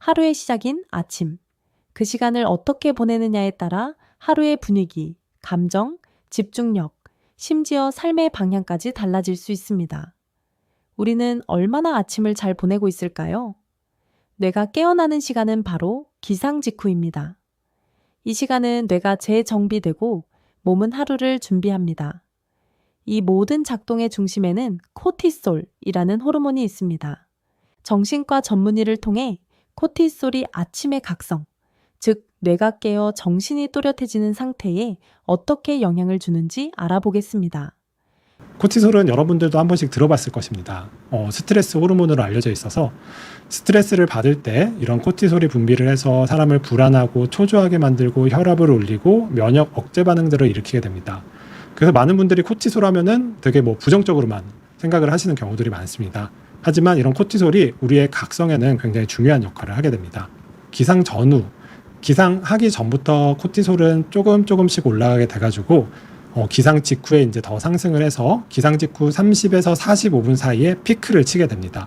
하루의 시작인 아침. 그 시간을 어떻게 보내느냐에 따라 하루의 분위기, 감정, 집중력, 심지어 삶의 방향까지 달라질 수 있습니다. 우리는 얼마나 아침을 잘 보내고 있을까요? 뇌가 깨어나는 시간은 바로 기상 직후입니다. 이 시간은 뇌가 재정비되고 몸은 하루를 준비합니다. 이 모든 작동의 중심에는 코티솔이라는 호르몬이 있습니다. 정신과 전문의를 통해 코티솔이 아침의 각성, 즉 뇌가 깨어 정신이 또렷해지는 상태에 어떻게 영향을 주는지 알아보겠습니다. 코티솔은 여러분들도 한 번씩 들어봤을 것입니다. 스트레스 호르몬으로 알려져 있어서 스트레스를 받을 때 이런 코티솔이 분비를 해서 사람을 불안하고 초조하게 만들고 혈압을 올리고 면역 억제 반응들을 일으키게 됩니다. 그래서 많은 분들이 코티솔 하면은 되게 부정적으로만 생각을 하시는 경우들이 많습니다. 하지만 이런 코티솔이 우리의 각성에는 굉장히 중요한 역할을 하게 됩니다. 기상 전후, 기상하기 전부터 코티솔은 조금씩 올라가게 돼가지고 기상 직후에 이제 더 상승을 해서 기상 직후 30에서 45분 사이에 피크를 치게 됩니다.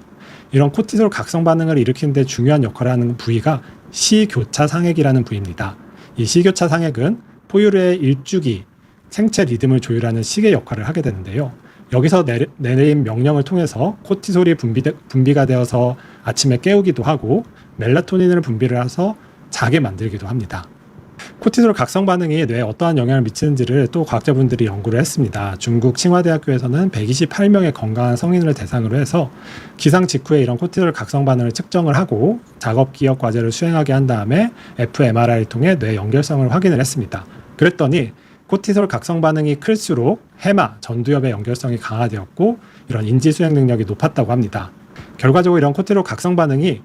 이런 코티솔 각성 반응을 일으키는데 중요한 역할을 하는 부위가 시교차 상액이라는 부위입니다. 이 시교차 상액은 포유류의 일주기, 생체 리듬을 조율하는 시계 역할을 하게 되는데요. 여기서 내린 명령을 통해서 코티솔이 분비가 되어서 아침에 깨우기도 하고 멜라토닌을 분비를 해서 자게 만들기도 합니다. 코티솔 각성 반응이 뇌에 어떠한 영향을 미치는지를 또 과학자분들이 연구를 했습니다. 중국 칭화대학교에서는 128명의 건강한 성인을 대상으로 해서 기상 직후에 이런 코티솔 각성 반응을 측정을 하고 작업 기억 과제를 수행하게 한 다음에 fMRI를 통해 뇌 연결성을 확인을 했습니다. 그랬더니 코티솔 각성 반응이 클수록 해마, 전두엽의 연결성이 강화되었고 이런 인지 수행 능력이 높았다고 합니다. 결과적으로 이런 코티솔 각성 반응이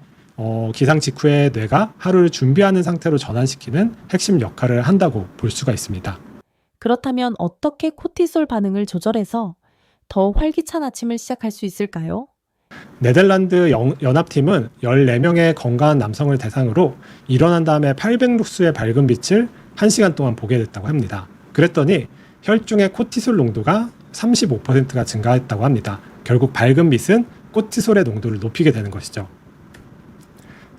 기상 직후에 뇌가 하루를 준비하는 상태로 전환시키는 핵심 역할을 한다고 볼 수가 있습니다. 그렇다면 어떻게 코티솔 반응을 조절해서 더 활기찬 아침을 시작할 수 있을까요? 네덜란드 연합팀은 14명의 건강한 남성을 대상으로 일어난 다음에 800룩스의 밝은 빛을 1시간 동안 보게 됐다고 합니다. 그랬더니 혈중의 코티솔 농도가 35%가 증가했다고 합니다. 결국 밝은 빛은 코티솔의 농도를 높이게 되는 것이죠.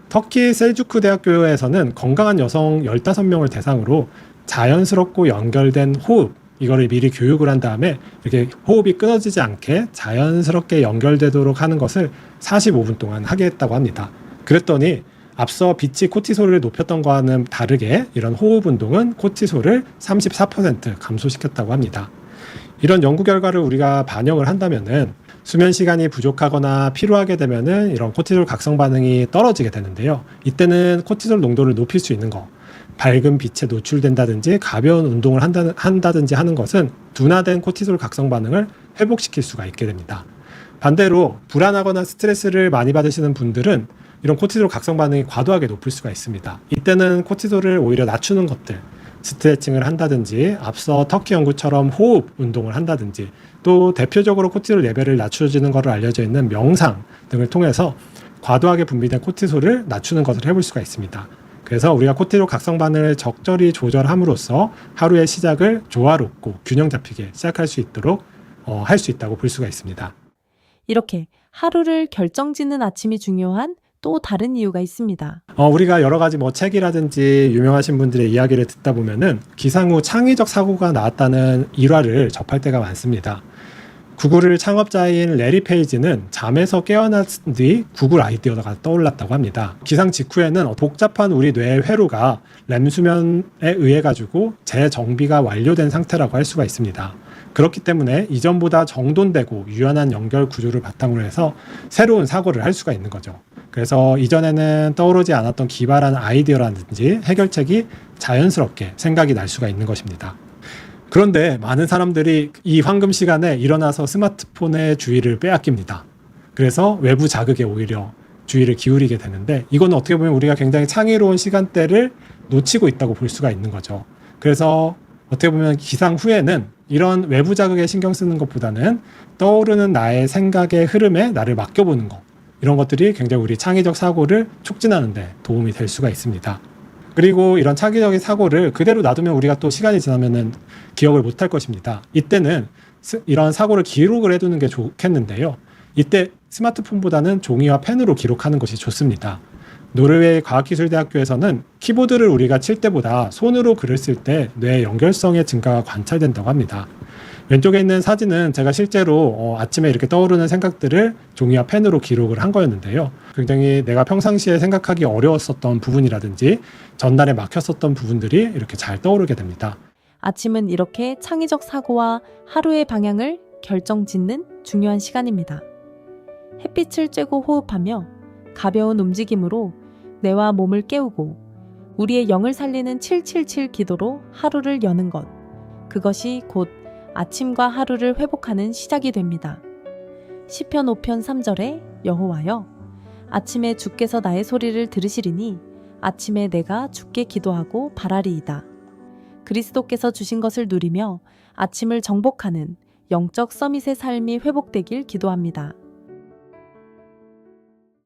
터키 셀주크 대학교에서는 건강한 여성 15명을 대상으로 자연스럽고 연결된 호흡, 이거를 미리 교육을 한 다음에 이렇게 호흡이 끊어지지 않게 자연스럽게 연결되도록 하는 것을 45분 동안 하게 했다고 합니다. 그랬더니 앞서 빛이 코티솔을 높였던 것과는 다르게 이런 호흡 운동은 코티솔을 34% 감소시켰다고 합니다. 이런 연구 결과를 우리가 반영을 한다면은 수면 시간이 부족하거나 피로하게 되면은 이런 코티솔 각성 반응이 떨어지게 되는데요. 이때는 코티솔 농도를 높일 수 있는 거, 밝은 빛에 노출된다든지 가벼운 운동을 한다든지 하는 것은 둔화된 코티솔 각성 반응을 회복시킬 수가 있게 됩니다. 반대로 불안하거나 스트레스를 많이 받으시는 분들은 이런 코티솔 각성 반응이 과도하게 높을 수가 있습니다. 이때는 코티솔을 오히려 낮추는 것들, 스트레칭을 한다든지 앞서 터키 연구처럼 호흡 운동을 한다든지 또 대표적으로 코티솔 레벨을 낮춰주는 것으로 알려져 있는 명상 등을 통해서 과도하게 분비된 코티솔을 낮추는 것을 해볼 수가 있습니다. 그래서 우리가 코티솔 각성 반응을 적절히 조절함으로써 하루의 시작을 조화롭고 균형 잡히게 시작할 수 있도록 할 수 있다고 볼 수가 있습니다. 이렇게 하루를 결정짓는 아침이 중요한 또 다른 이유가 있습니다. 우리가 여러 가지 책이라든지 유명하신 분들의 이야기를 듣다 보면은 기상 후 창의적 사고가 나왔다는 일화를 접할 때가 많습니다. 구글을 창업자인 레리 페이지는 잠에서 깨어난 뒤 구글 아이디어가 떠올랐다고 합니다. 기상 직후에는 복잡한 우리 뇌의 회로가 렘 수면에 의해 가지고 재정비가 완료된 상태라고 할 수가 있습니다. 그렇기 때문에 이전보다 정돈되고 유연한 연결 구조를 바탕으로 해서 새로운 사고를 할 수가 있는 거죠. 그래서 이전에는 떠오르지 않았던 기발한 아이디어라든지 해결책이 자연스럽게 생각이 날 수가 있는 것입니다. 그런데 많은 사람들이 이 황금 시간에 일어나서 스마트폰의 주의를 빼앗깁니다. 그래서 외부 자극에 오히려 주의를 기울이게 되는데 이건 어떻게 보면 우리가 굉장히 창의로운 시간대를 놓치고 있다고 볼 수가 있는 거죠. 그래서 어떻게 보면 기상 후에는 이런 외부 자극에 신경 쓰는 것보다는 떠오르는 나의 생각의 흐름에 나를 맡겨보는 것, 이런 것들이 굉장히 우리 창의적 사고를 촉진하는 데 도움이 될 수가 있습니다. 그리고 이런 창의적인 사고를 그대로 놔두면 우리가 또 시간이 지나면은 기억을 못할 것입니다. 이때는 이런 사고를 기록을 해두는 게 좋겠는데요. 이때 스마트폰보다는 종이와 펜으로 기록하는 것이 좋습니다. 노르웨이 과학기술대학교에서는 키보드를 우리가 칠 때보다 손으로 글을 쓸 때 뇌의 연결성의 증가가 관찰된다고 합니다. 왼쪽에 있는 사진은 제가 실제로 아침에 이렇게 떠오르는 생각들을 종이와 펜으로 기록을 한 거였는데요. 굉장히 내가 평상시에 생각하기 어려웠었던 부분이라든지 전달에 막혔었던 부분들이 이렇게 잘 떠오르게 됩니다. 아침은 이렇게 창의적 사고와 하루의 방향을 결정짓는 중요한 시간입니다. 햇빛을 쬐고 호흡하며 가벼운 움직임으로 뇌와 몸을 깨우고 우리의 영을 살리는 777 기도로 하루를 여는 것. 그것이 곧 아침과 하루를 회복하는 시작이 됩니다. 시편 5편 3절에 여호와여, 아침에 주께서 나의 소리를 들으시리니 아침에 내가 주께 기도하고 바라리이다. 그리스도께서 주신 것을 누리며 아침을 정복하는 영적 서밋의 삶이 회복되길 기도합니다.